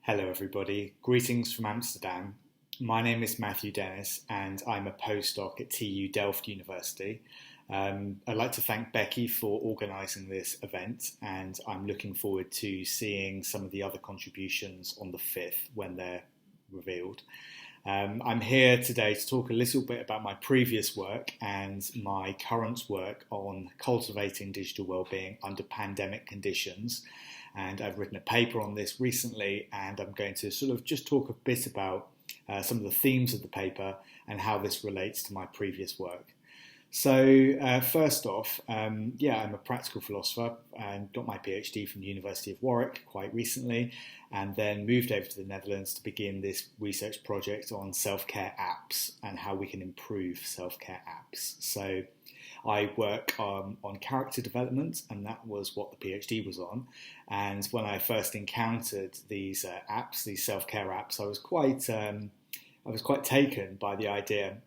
Hello, everybody. Greetings from Amsterdam. My name is Matthew Dennis, and I'm a postdoc at TU Delft University. I'd like to thank Becky for organising this event, and I'm looking forward to seeing some of the other contributions on the 5th when they're revealed. I'm here today to talk a little bit about my previous work and my current work on cultivating digital wellbeing under pandemic conditions. And I've written a paper on this recently, and I'm going to sort of just talk a bit about some of the themes of the paper and how this relates to my previous work. So first off, I'm a practical philosopher and got my PhD from the University of Warwick quite recently, and then moved over to the Netherlands to begin this research project on self-care apps and how we can improve self-care apps. So I work on character development, and that was what the PhD was on. And when I first encountered these apps, these self-care apps, I was quite taken by the idea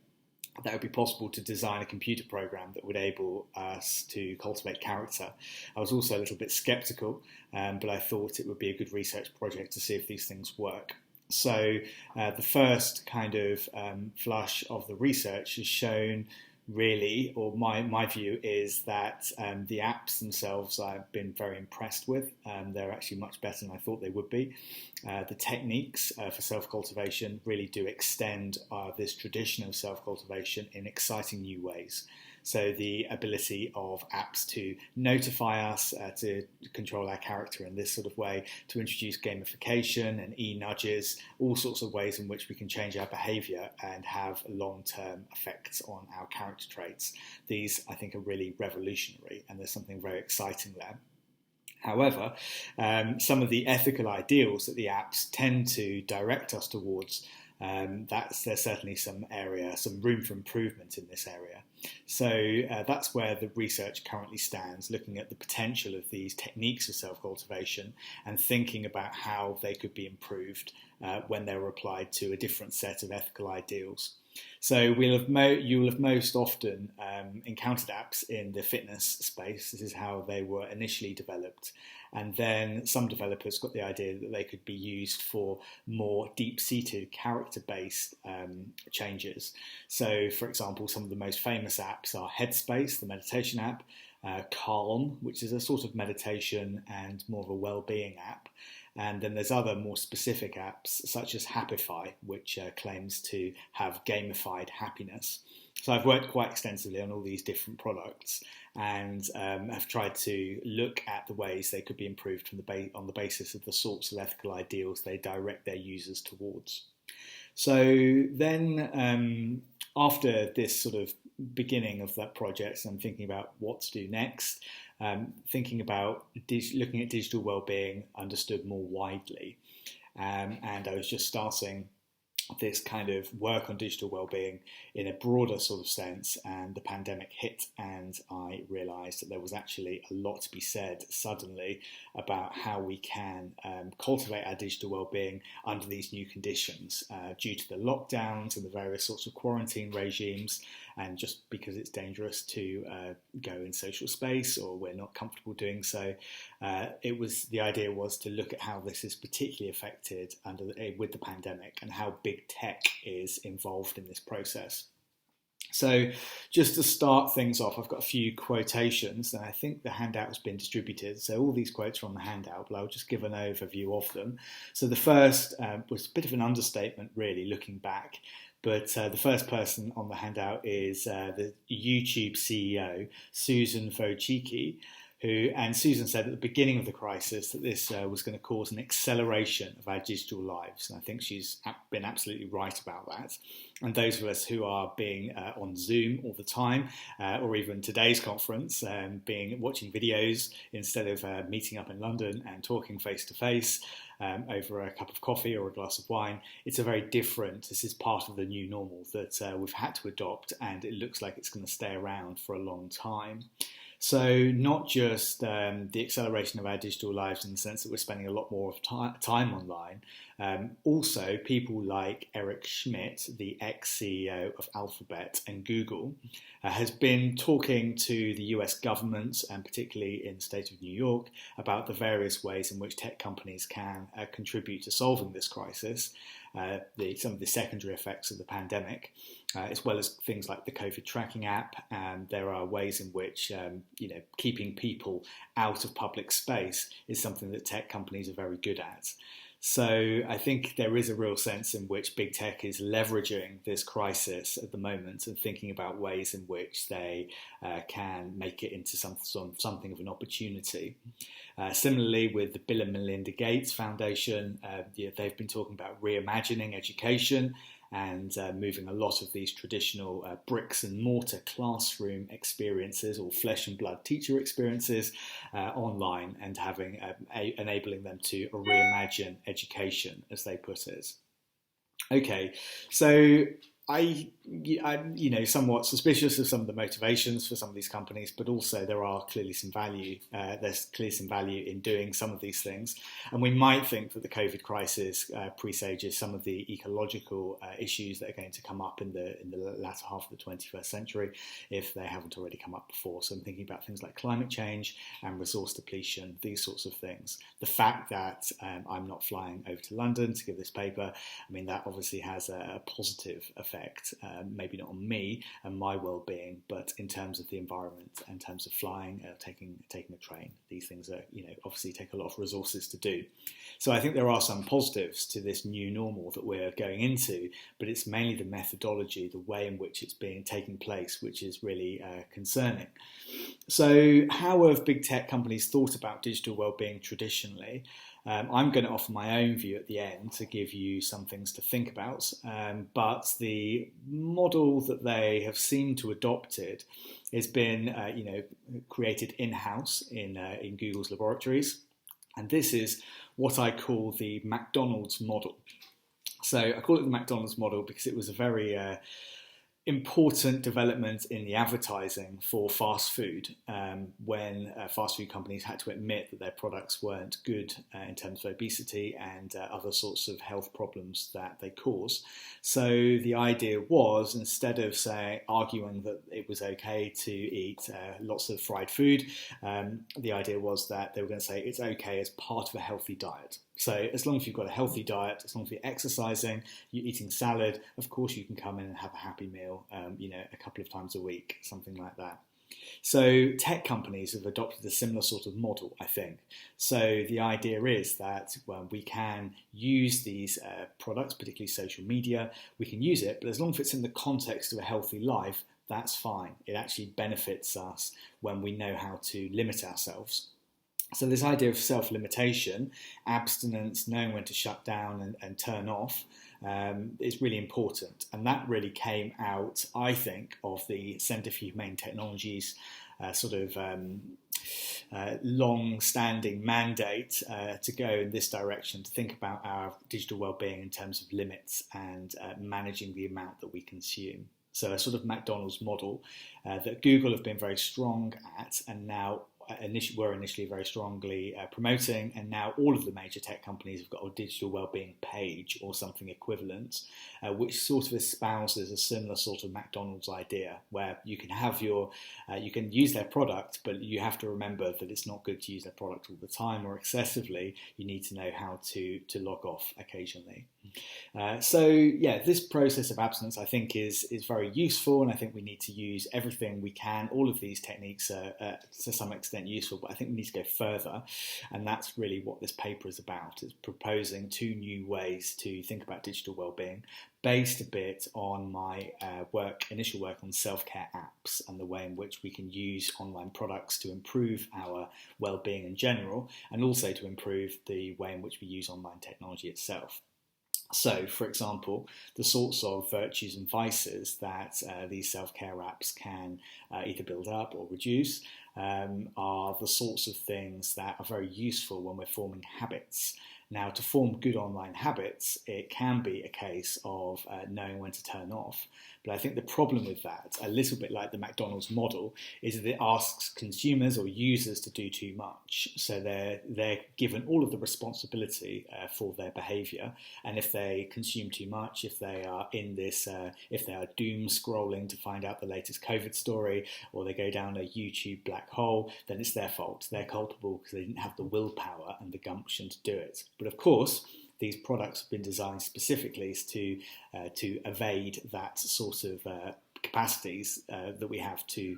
that it would be possible to design a computer program that would enable us to cultivate character. I was also a little bit skeptical, but I thought it would be a good research project to see if these things work. So the first kind of flush of the research has shown really, or my view is that the apps themselves I've been very impressed with. They're actually much better than I thought they would be. The techniques for self-cultivation really do extend this tradition of self-cultivation in exciting new ways. So the ability of apps to notify us, to control our character in this sort of way, to introduce gamification and e-nudges, all sorts of ways in which we can change our behaviour and have long-term effects on our character traits. These, I think, are really revolutionary, and there's something very exciting there. However, some of the ethical ideals that the apps tend to direct us towards, there's certainly some room for improvement in this area. So that's where the research currently stands, looking at the potential of these techniques of self-cultivation and thinking about how they could be improved when they were applied to a different set of ethical ideals. So you'll have most often encountered apps in the fitness space. This is how they were initially developed. And then some developers got the idea that they could be used for more deep-seated character-based changes. So, for example, some of the most famous apps are Headspace, the meditation app, Calm, which is a sort of meditation and more of a well-being app. And then there's other more specific apps such as Happify, which claims to have gamified happiness. So I've worked quite extensively on all these different products and have tried to look at the ways they could be improved on the basis of the sorts of ethical ideals they direct their users towards. So then after this sort of beginning of that project, I'm thinking about what to do next, thinking about looking at digital wellbeing understood more widely. And I was just starting this kind of work on digital wellbeing in a broader sort of sense, and the pandemic hit, and I realised that there was actually a lot to be said suddenly about how we can cultivate our digital wellbeing under these new conditions due to the lockdowns and the various sorts of quarantine regimes, and just because it's dangerous to go in social space or we're not comfortable doing so. The idea was to look at how this is particularly affected with the pandemic and how big tech is involved in this process. So just to start things off, I've got a few quotations, and I think the handout has been distributed. So all these quotes are on the handout, but I'll just give an overview of them. So the first was a bit of an understatement, really, looking back. But the first person on the handout is the YouTube CEO, Susan Wojcicki, and Susan said at the beginning of the crisis that this was going to cause an acceleration of our digital lives. And I think she's been absolutely right about that. And those of us who are being on Zoom all the time, or even today's conference, watching videos instead of meeting up in London and talking face to face over a cup of coffee or a glass of wine, this is part of the new normal that we've had to adopt, and it looks like it's going to stay around for a long time. So not just the acceleration of our digital lives in the sense that we're spending a lot more of time online, also people like Eric Schmidt, the ex-CEO of Alphabet and Google, has been talking to the US government, and particularly in the state of New York, about the various ways in which tech companies can contribute to solving this crisis, some of the secondary effects of the pandemic, as well as things like the COVID tracking app. And there are ways in which keeping people out of public space is something that tech companies are very good at. So I think there is a real sense in which big tech is leveraging this crisis at the moment and thinking about ways in which they can make it into something of an opportunity. Similarly, with the Bill and Melinda Gates Foundation, they've been talking about reimagining education and moving a lot of these traditional bricks and mortar classroom experiences or flesh and blood teacher experiences online, and enabling them to reimagine education, as they put it. Okay, so I'm somewhat suspicious of some of the motivations for some of these companies, but also there's clearly some value in doing some of these things. And we might think that the COVID crisis presages some of the ecological issues that are going to come up in the latter half of the 21st century, if they haven't already come up before. So I'm thinking about things like climate change and resource depletion, these sorts of things. The fact that I'm not flying over to London to give this paper, I mean, that obviously has a positive effect. Maybe not on me and my well-being, but in terms of the environment, in terms of flying, taking a train. These things are, obviously take a lot of resources to do. So I think there are some positives to this new normal that we're going into, but it's mainly the methodology, the way in which it's taking place, which is really concerning. So how have big tech companies thought about digital well-being traditionally? I'm going to offer my own view at the end to give you some things to think about, but the model that they have seemed to adopted has been created in-house in Google's laboratories, and this is what I call the McDonald's model. So I call it the McDonald's model because it was a very important development in the advertising for fast food, when fast food companies had to admit that their products weren't good in terms of obesity and other sorts of health problems that they cause. So the idea was, instead of arguing that it was okay to eat lots of fried food, the idea was that they were going to say it's okay as part of a healthy diet. So as long as you've got a healthy diet, as long as you're exercising, you're eating salad, of course you can come in and have a happy meal, a couple of times a week, something like that. So tech companies have adopted a similar sort of model, I think. So the idea is that we can use these products, particularly social media, we can use it, but as long as it's in the context of a healthy life, that's fine. It actually benefits us when we know how to limit ourselves. So this idea of self-limitation, abstinence, knowing when to shut down and turn off, is really important. And that really came out, I think, of the Centre for Humane Technology's long-standing mandate to go in this direction, to think about our digital well-being in terms of limits and managing the amount that we consume. So a sort of McDonald's model that Google have been very strong at, and now were initially very strongly promoting, and now all of the major tech companies have got a digital wellbeing page or something equivalent, which sort of espouses a similar sort of McDonald's idea, where you can have you can use their product, but you have to remember that it's not good to use their product all the time or excessively. You need to know how to log off occasionally. This process of abstinence, I think, is very useful, and I think we need to use everything we can. All of these techniques are to some extent useful, but I think we need to go further, and that's really what this paper is about. It's proposing 2 new ways to think about digital wellbeing, based a bit on my initial work on self-care apps and the way in which we can use online products to improve our well-being in general, and also to improve the way in which we use online technology itself. So, for example, the sorts of virtues and vices that these self-care apps can either build up or reduce are the sorts of things that are very useful when we're forming habits. Now, to form good online habits, it can be a case of knowing when to turn off. But I think the problem with that, a little bit like the McDonald's model, is that it asks consumers or users to do too much. So they're given all of the responsibility for their behaviour. And if they consume too much, if they are if they are doom scrolling to find out the latest COVID story, or they go down a YouTube black hole, then it's their fault. They're culpable because they didn't have the willpower and the gumption to do it. But of course, these products have been designed specifically to evade that sort of capacities that we have to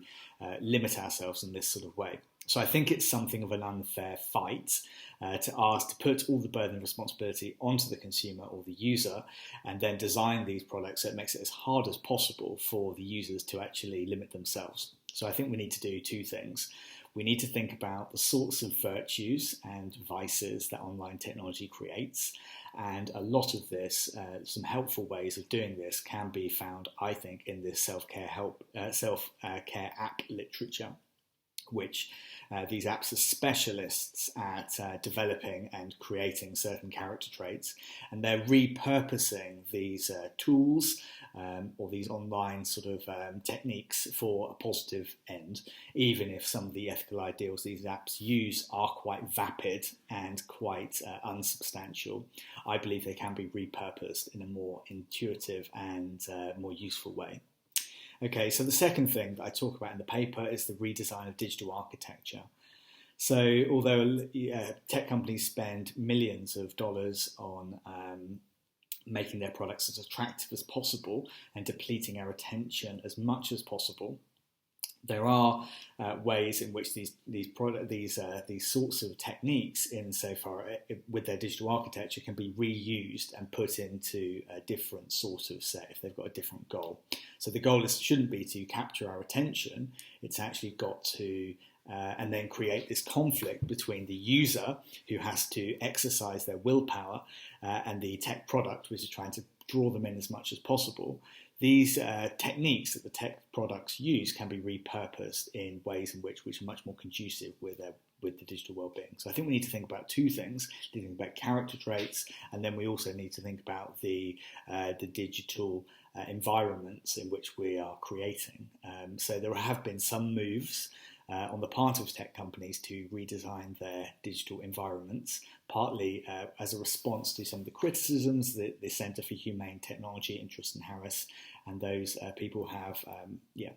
limit ourselves in this sort of way. So I think it's something of an unfair fight to ask to put all the burden and responsibility onto the consumer or the user, and then design these products so it makes it as hard as possible for the users to actually limit themselves. So I think we need to do two things. We need to think about the sorts of virtues and vices that online technology creates. And a lot of this, some helpful ways of doing this can be found, I think, in this self-care app literature, which these apps are specialists at developing and creating certain character traits, and they're repurposing these tools or these online sort of techniques for a positive end, even if some of the ethical ideals these apps use are quite vapid and quite unsubstantial. I believe they can be repurposed in a more intuitive and more useful way. Okay, so the second thing that I talk about in the paper is the redesign of digital architecture. So although tech companies spend millions of dollars on making their products as attractive as possible and depleting our attention as much as possible, there are ways in which these sorts of techniques, insofar with their digital architecture, can be reused and put into a different sort of set if they've got a different goal. So the goal shouldn't be to capture our attention. It's actually got to and then create this conflict between the user, who has to exercise their willpower, and the tech product, which is trying to draw them in as much as possible. These techniques that the tech products use can be repurposed in ways in which are much more conducive with the digital well-being. So I think we need to think about two things: think about character traits, and then we also need to think about the digital environments in which we are creating. So there have been some moves on the part of tech companies to redesign their digital environments, partly as a response to some of the criticisms that the Centre for Humane Technology in Tristan Harris and those people have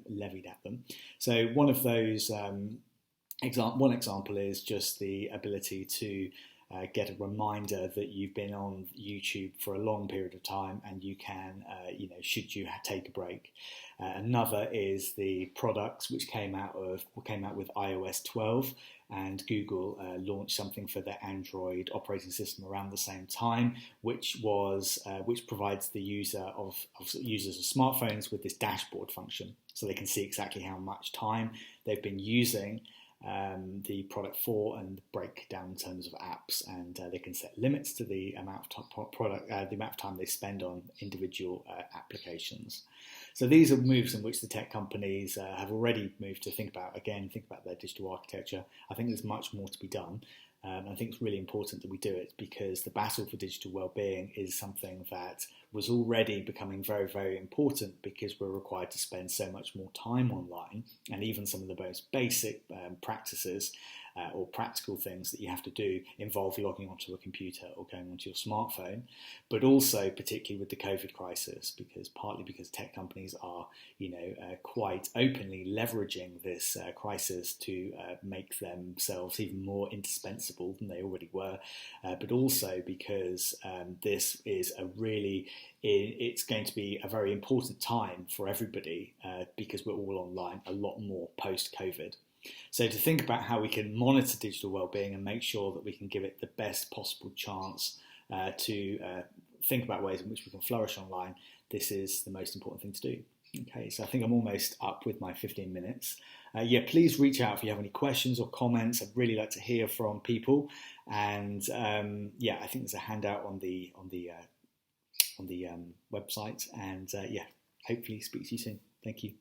levied at them. So one of those one example is just the ability to get a reminder that you've been on YouTube for a long period of time, and you can, should you take a break. Another is the products which came out with iOS 12, and Google launched something for their Android operating system around the same time, which provides the users of smartphones with this dashboard function, so they can see exactly how much time they've been using the product for, and break down in terms of apps, and they can set limits to the amount of time they spend on individual applications. So these are moves in which the tech companies have already moved to think about their digital architecture. I think there's much more to be done. I think it's really important that we do it, because the battle for digital well-being is something that was already becoming very, very important, because we're required to spend so much more time online, and even some of the most basic practices or practical things that you have to do involve logging onto a computer or going onto your smartphone, but also particularly with the COVID crisis, partly because tech companies are quite openly leveraging this crisis to make themselves even more indispensable than they already were, but also because this is it's going to be a very important time for everybody, because we're all online a lot more post-COVID. So to think about how we can monitor digital well-being and make sure that we can give it the best possible chance to think about ways in which we can flourish online, this is the most important thing to do. Okay, so I think I'm almost up with my 15 minutes. Please reach out if you have any questions or comments. I'd really like to hear from people. And I think there's a handout on the website. And hopefully speak to you soon. Thank you.